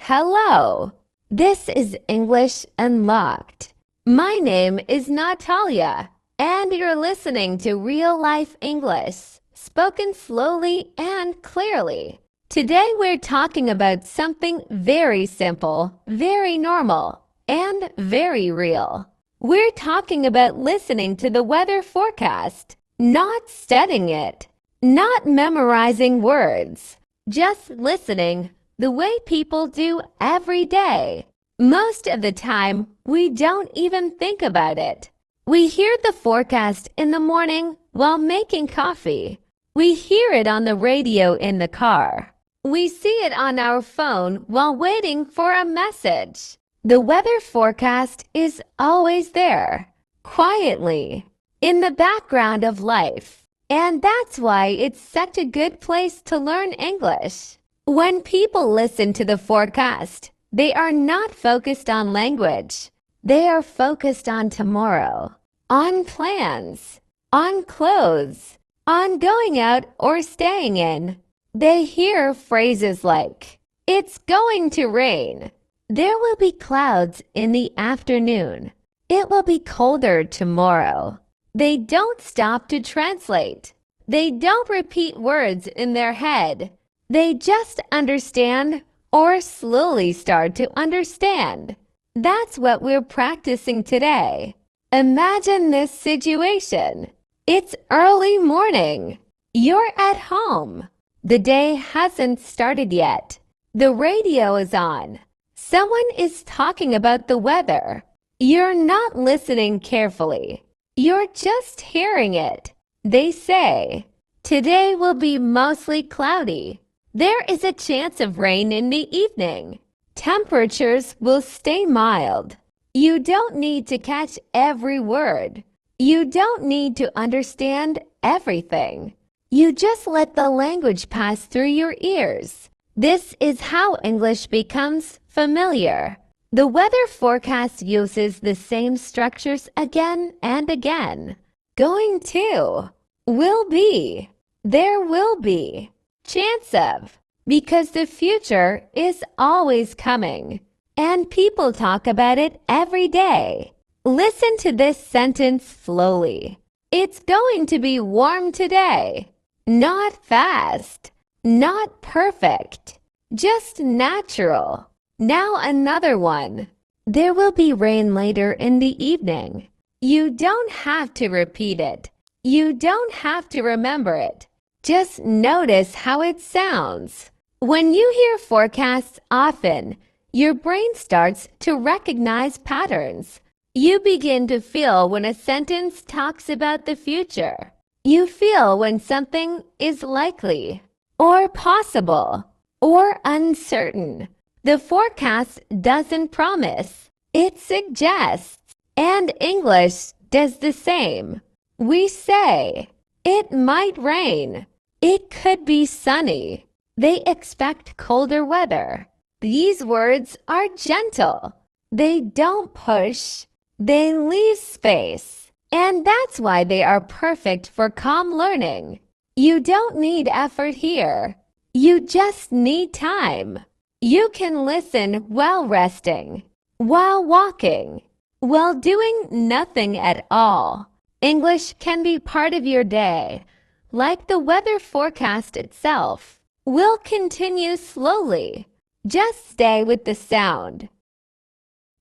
Hello, this is English Unlocked. My name is Natalia, and you're listening to Real Life English, spoken slowly and clearly. Today we're talking about something very simple, very normal, and very real. We're talking about listening to the weather forecast, not studying it, not memorizing words, just listening the way people do every day. Most of the time, we don't even think about it. We hear the forecast in the morning while making coffee. We hear it on the radio in the car. We see it on our phone while waiting for a message. The weather forecast is always there, quietly, in the background of life. And that's why it's such a good place to learn English. When people listen to the forecast, they are not focused on language. They are focused on tomorrow, on plans, on clothes, on going out or staying in. They hear phrases like, "It's going to rain." "There will be clouds in the afternoon." "It will be colder tomorrow." They don't stop to translate. They don't repeat words in their head. They just understand or slowly start to understand. That's what we're practicing today. Imagine this situation. It's early morning. You're at home. The day hasn't started yet. The radio is on. Someone is talking about the weather. You're not listening carefully. You're just hearing it. They say, "Today will be mostly cloudy. There is a chance of rain in the evening. Temperatures will stay mild." You don't need to catch every word. You don't need to understand everything. You just let the language pass through your ears. This is how English becomes familiar. The weather forecast uses the same structures again and again. Going to, will be, there will be, chance of, because the future is always coming, and people talk about it every day. Listen to this sentence slowly. It's going to be warm today. Not fast, not perfect, just natural. Now another one. There will be rain later in the evening. You don't have to repeat it. You don't have to remember it. Just notice how it sounds. When you hear forecasts often, your brain starts to recognize patterns. You begin to feel when a sentence talks about the future. You feel when something is likely, or possible, or uncertain. The forecast doesn't promise. It suggests. And English does the same. We say, "It might rain." "It could be sunny." They expect colder weather. These words are gentle. They don't push. They leave space. And that's why they are perfect for calm learning. You don't need effort here. You just need time. You can listen while resting, while walking, while doing nothing at all. English can be part of your day, like the weather forecast itself. We'll continue slowly. Just stay with the sound.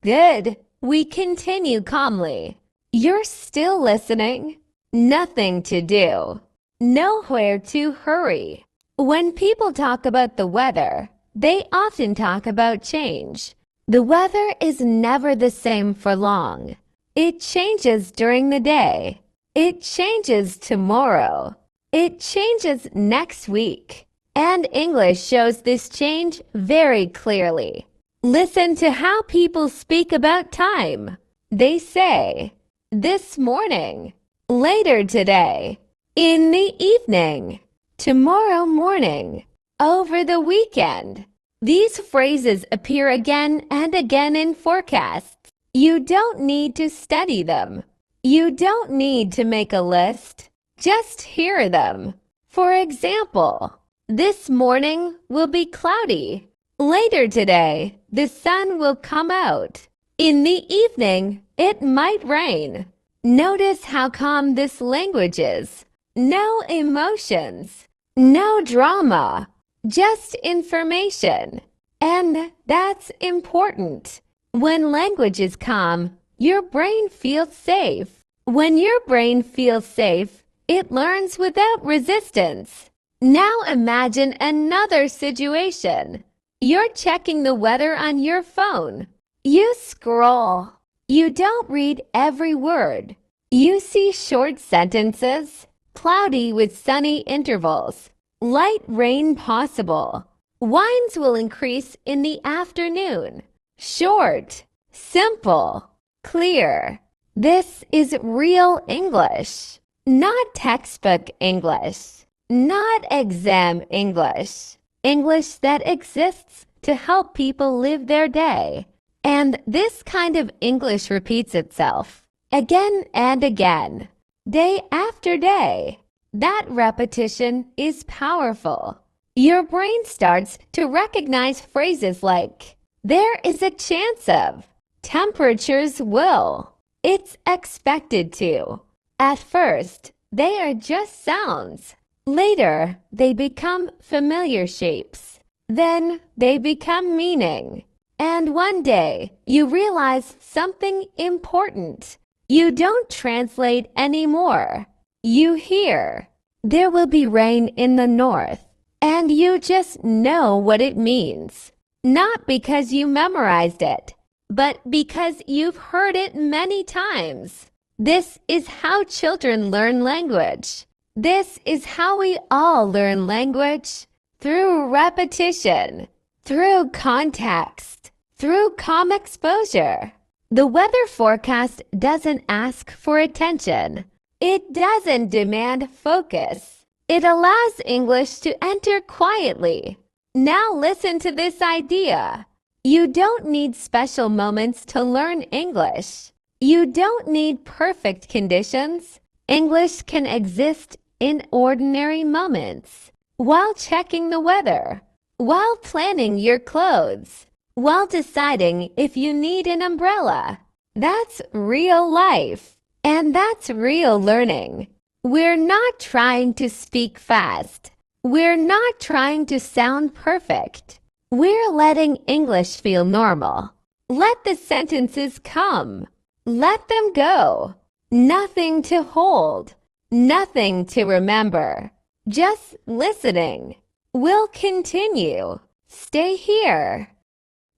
Good. We continue calmly. You're still listening. Nothing to do. Nowhere to hurry. When people talk about the weather, they often talk about change. The weather is never the same for long. It changes during the day. It changes tomorrow. It changes next week. And English shows this change very clearly. Listen to how people speak about time. They say, "This morning," "later today," "in the evening," "tomorrow morning," "over the weekend." These phrases appear again and again in forecasts. You don't need to study them. You don't need to make a list. Just hear them. For example, "This morning will be cloudy." Later today, the sun will come out. In the evening, it might rain. Notice how calm this language is. No emotions, no drama, just information. And that's important. When language is calm, your brain feels safe. When your brain feels safe, it learns without resistance. Now imagine another situation. You're checking the weather on your phone. You scroll. You don't read every word. You see short sentences, cloudy with sunny intervals, light rain possible. Winds will increase in the afternoon. Short, simple, clear. This is real English, not textbook English, not exam English. English that exists to help people live their day. And this kind of English repeats itself again and again, day after day. That repetition is powerful. Your brain starts to recognize phrases like, there is a chance of, temperatures will, it's expected to. At first, they are just sounds. Later, they become familiar shapes. Then they become meaning. And one day, you realize something important. You don't translate anymore. You hear, there will be rain in the north. And you just know what it means. Not because you memorized it, but because you've heard it many times. This is how children learn language. This is how we all learn language, through repetition, through context, through calm exposure. The weather forecast doesn't ask for attention. It doesn't demand focus. It allows English to enter quietly. Now listen to this idea. You don't need special moments to learn English. You don't need perfect conditions. English can exist in ordinary moments, while checking the weather, while planning your clothes, while deciding if you need an umbrella. That's real life, and that's real learning. We're not trying to speak fast. We're not trying to sound perfect. We're letting English feel normal. Let the sentences come. Let them go. Nothing to hold. Nothing to remember. Just listening. We'll continue. Stay here.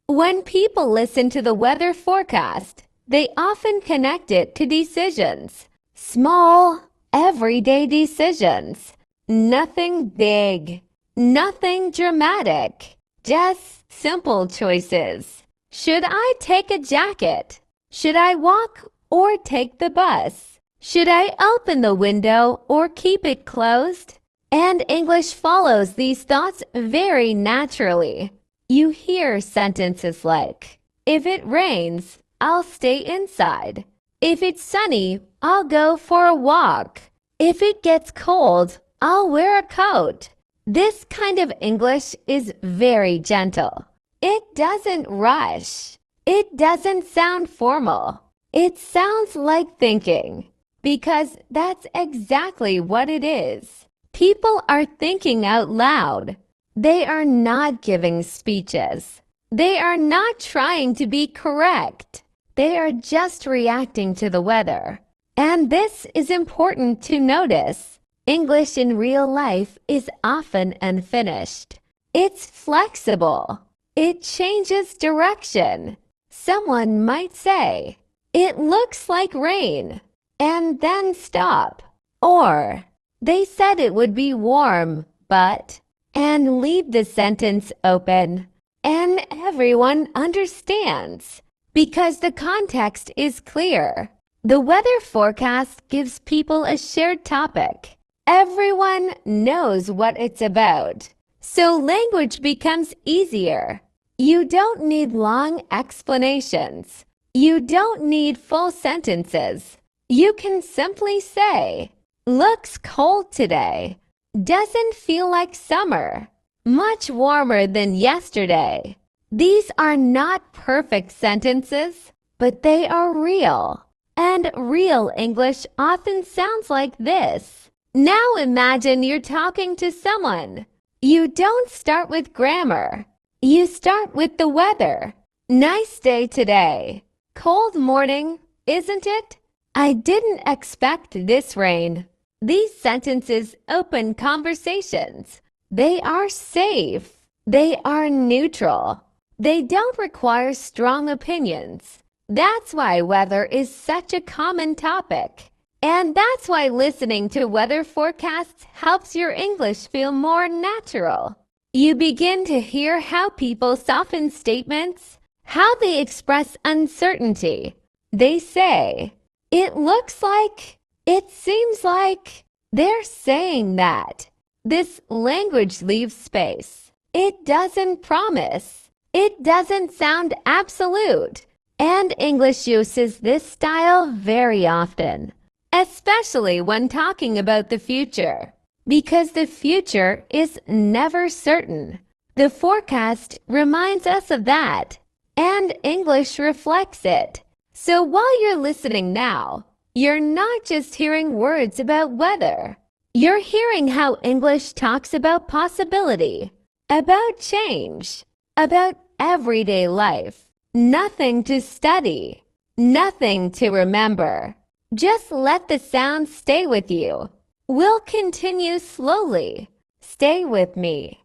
When people listen to the weather forecast, they often connect it to decisions. Small, everyday decisions. Nothing big. Nothing dramatic. Just simple choices. Should I take a jacket? Should I walk or take the bus? Should I open the window or keep it closed? And English follows these thoughts very naturally. You hear sentences like, if it rains, I'll stay inside. If it's sunny, I'll go for a walk. If it gets cold, I'll wear a coat. This kind of English is very gentle. It doesn't rush. It doesn't sound formal. It sounds like thinking. Because that's exactly what it is. People are thinking out loud. They are not giving speeches. They are not trying to be correct. They are just reacting to the weather. And this is important to notice. English in real life is often unfinished. It's flexible. It changes direction. Someone might say, it looks like rain. And then stop. Or, they said it would be warm, but, and leave the sentence open. And everyone understands, because the context is clear. The weather forecast gives people a shared topic. Everyone knows what it's about. So language becomes easier. You don't need long explanations. You don't need full sentences. You can simply say, looks cold today. Doesn't feel like summer. Much warmer than yesterday. These are not perfect sentences, but they are real. And real English often sounds like this. Now imagine you're talking to someone. You don't start with grammar. You start with the weather. Nice day today. Cold morning, isn't it? I didn't expect this rain. These sentences open conversations. They are safe. They are neutral. They don't require strong opinions. That's why weather is such a common topic. And that's why listening to weather forecasts helps your English feel more natural. You begin to hear how people soften statements, how they express uncertainty. They say, "It looks like," "It seems like." They're saying that. This language leaves space. It doesn't promise. It doesn't sound absolute. And English uses this style very often, especially when talking about the future, because the future is never certain. The forecast reminds us of that, and English reflects it. So while you're listening now, you're not just hearing words about weather. You're hearing how English talks about possibility, about change, about everyday life. Nothing to study, nothing to remember. Just let the sound stay with you. We'll continue slowly. Stay with me.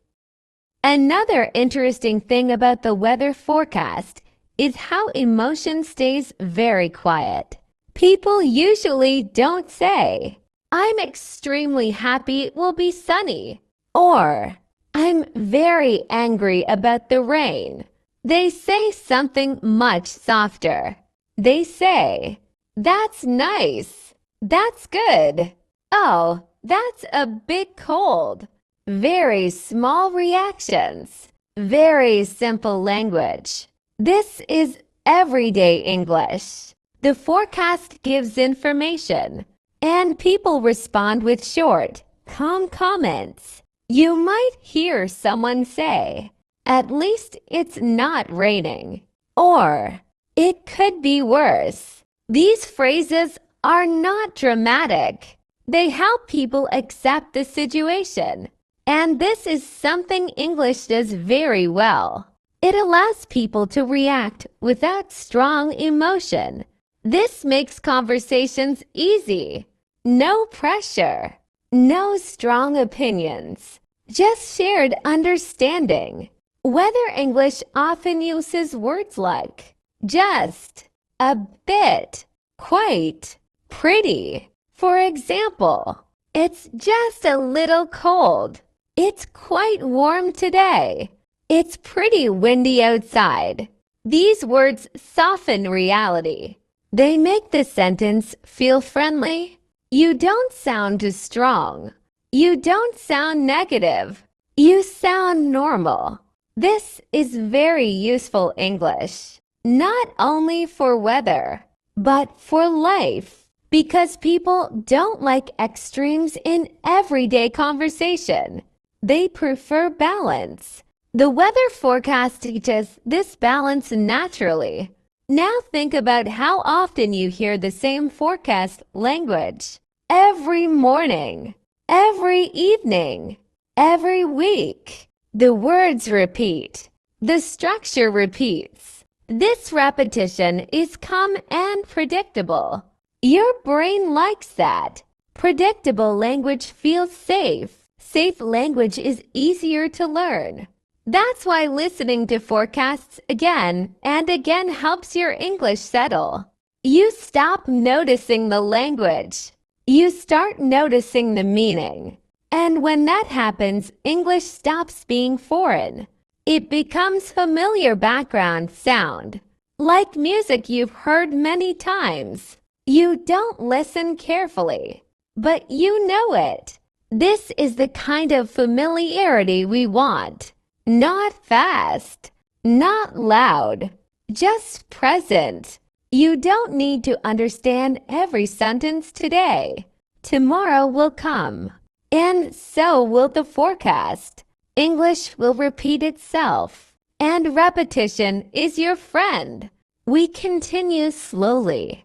Another interesting thing about the weather forecast is how emotion stays very quiet. People usually don't say, "I'm extremely happy it will be sunny," or "I'm very angry about the rain." They say something much softer. They say, "That's nice," "That's good," "Oh, that's a bit cold." Very small reactions. Very simple language. This is everyday English. The forecast gives information, and people respond with short, calm comments. You might hear someone say, "At least it's not raining," or "It could be worse." These phrases are not dramatic. They help people accept the situation. And this is something English does very well. It allows people to react without strong emotion. This makes conversations easy. No pressure. No strong opinions. Just shared understanding. Weather English often uses words like just, a bit, quite, pretty. For example, "It's just a little cold." "It's quite warm today." "It's pretty windy outside." These words soften reality. They make the sentence feel friendly. You don't sound too strong. You don't sound negative. You sound normal. This is very useful English, not only for weather, but for life, because people don't like extremes in everyday conversation. They prefer balance. The weather forecast teaches this balance naturally. Now think about how often you hear the same forecast language. Every morning, every evening, every week. The words repeat. The structure repeats. This repetition is calm and predictable. Your brain likes that. Predictable language feels safe. Safe language is easier to learn. That's why listening to forecasts again and again helps your English settle. You stop noticing the language. You start noticing the meaning. And when that happens, English stops being foreign. It becomes familiar background sound, like music you've heard many times. You don't listen carefully, but you know it. This is the kind of familiarity we want. Not fast, not loud, just present. You don't need to understand every sentence today. Tomorrow will come, and so will the forecast. English will repeat itself, and repetition is your friend. We continue slowly.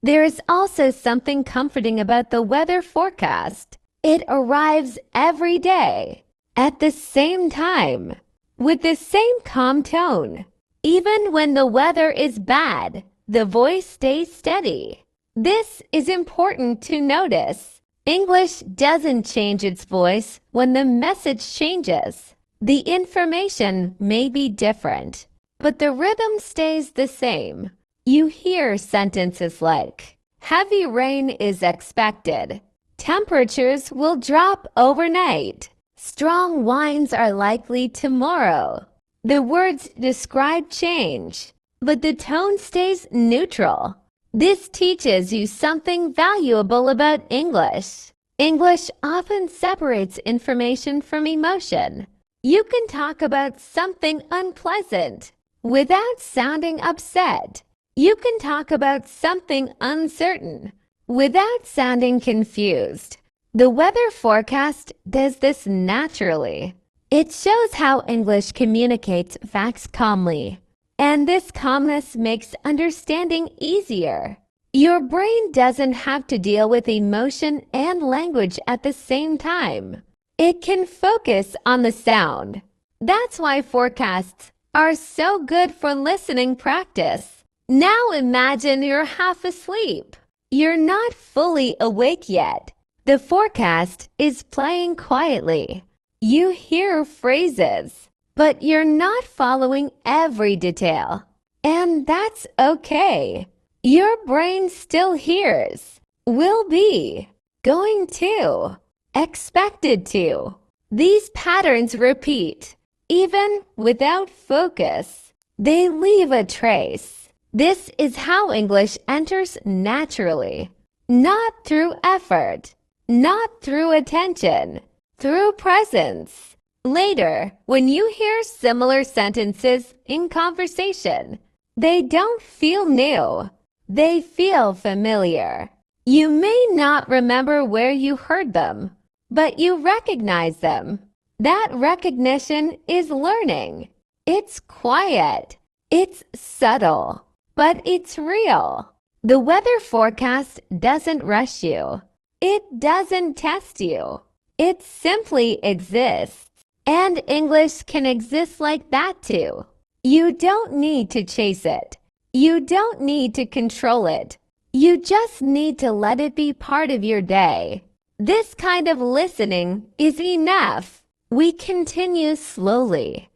There is also something comforting about the weather forecast. It arrives every day, at the same time, with the same calm tone. Even when the weather is bad, the voice stays steady. This is important to notice. English doesn't change its voice when the message changes. The information may be different, but the rhythm stays the same. You hear sentences like, heavy rain is expected. Temperatures will drop overnight. Strong winds are likely tomorrow. The words describe change, but the tone stays neutral. This teaches you something valuable about English. English often separates information from emotion. You can talk about something unpleasant without sounding upset. You can talk about something uncertain without sounding confused. The weather forecast does this naturally. It shows how English communicates facts calmly, and this calmness makes understanding easier. Your brain doesn't have to deal with emotion and language at the same time. It can focus on the sound. That's why forecasts are so good for listening practice. Now imagine you're half asleep. You're not fully awake yet. The forecast is playing quietly. You hear phrases, but you're not following every detail. And that's okay. Your brain still hears, will be, going to, expected to. These patterns repeat, even without focus. They leave a trace. This is how English enters naturally, not through effort, not through attention, through presence. Later, when you hear similar sentences in conversation, they don't feel new. They feel familiar. You may not remember where you heard them, but you recognize them. That recognition is learning. It's quiet. It's subtle, but it's real. The weather forecast doesn't rush you. It doesn't test you. It simply exists. And English can exist like that too. You don't need to chase it. You don't need to control it. You just need to let it be part of your day. This kind of listening is enough. We continue slowly.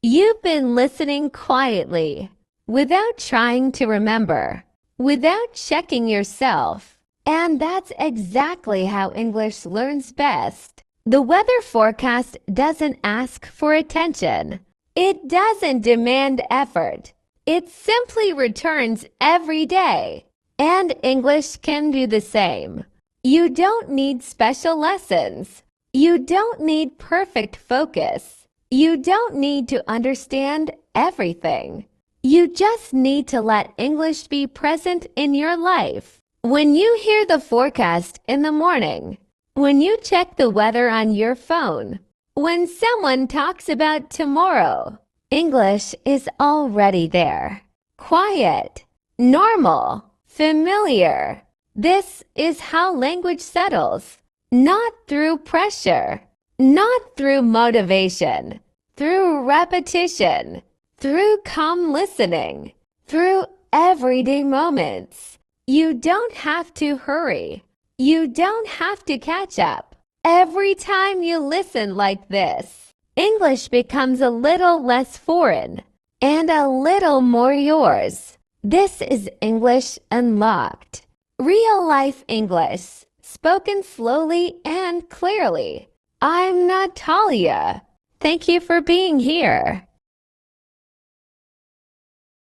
You've been listening quietly, without trying to remember, without checking yourself. And that's exactly how English learns best. The weather forecast doesn't ask for attention. It doesn't demand effort. It simply returns every day. And English can do the same. You don't need special lessons. You don't need perfect focus. You don't need to understand everything. You just need to let English be present in your life. When you hear the forecast in the morning, when you check the weather on your phone, when someone talks about tomorrow, English is already there. Quiet, normal, familiar. This is how language settles. Not through pressure, not through motivation, through repetition, through calm listening, through everyday moments. You don't have to hurry. You don't have to catch up. Every time you listen like this, English becomes a little less foreign and a little more yours. This is English Unlocked. Real life English, spoken slowly and clearly. I'm Natalia. Thank you for being here.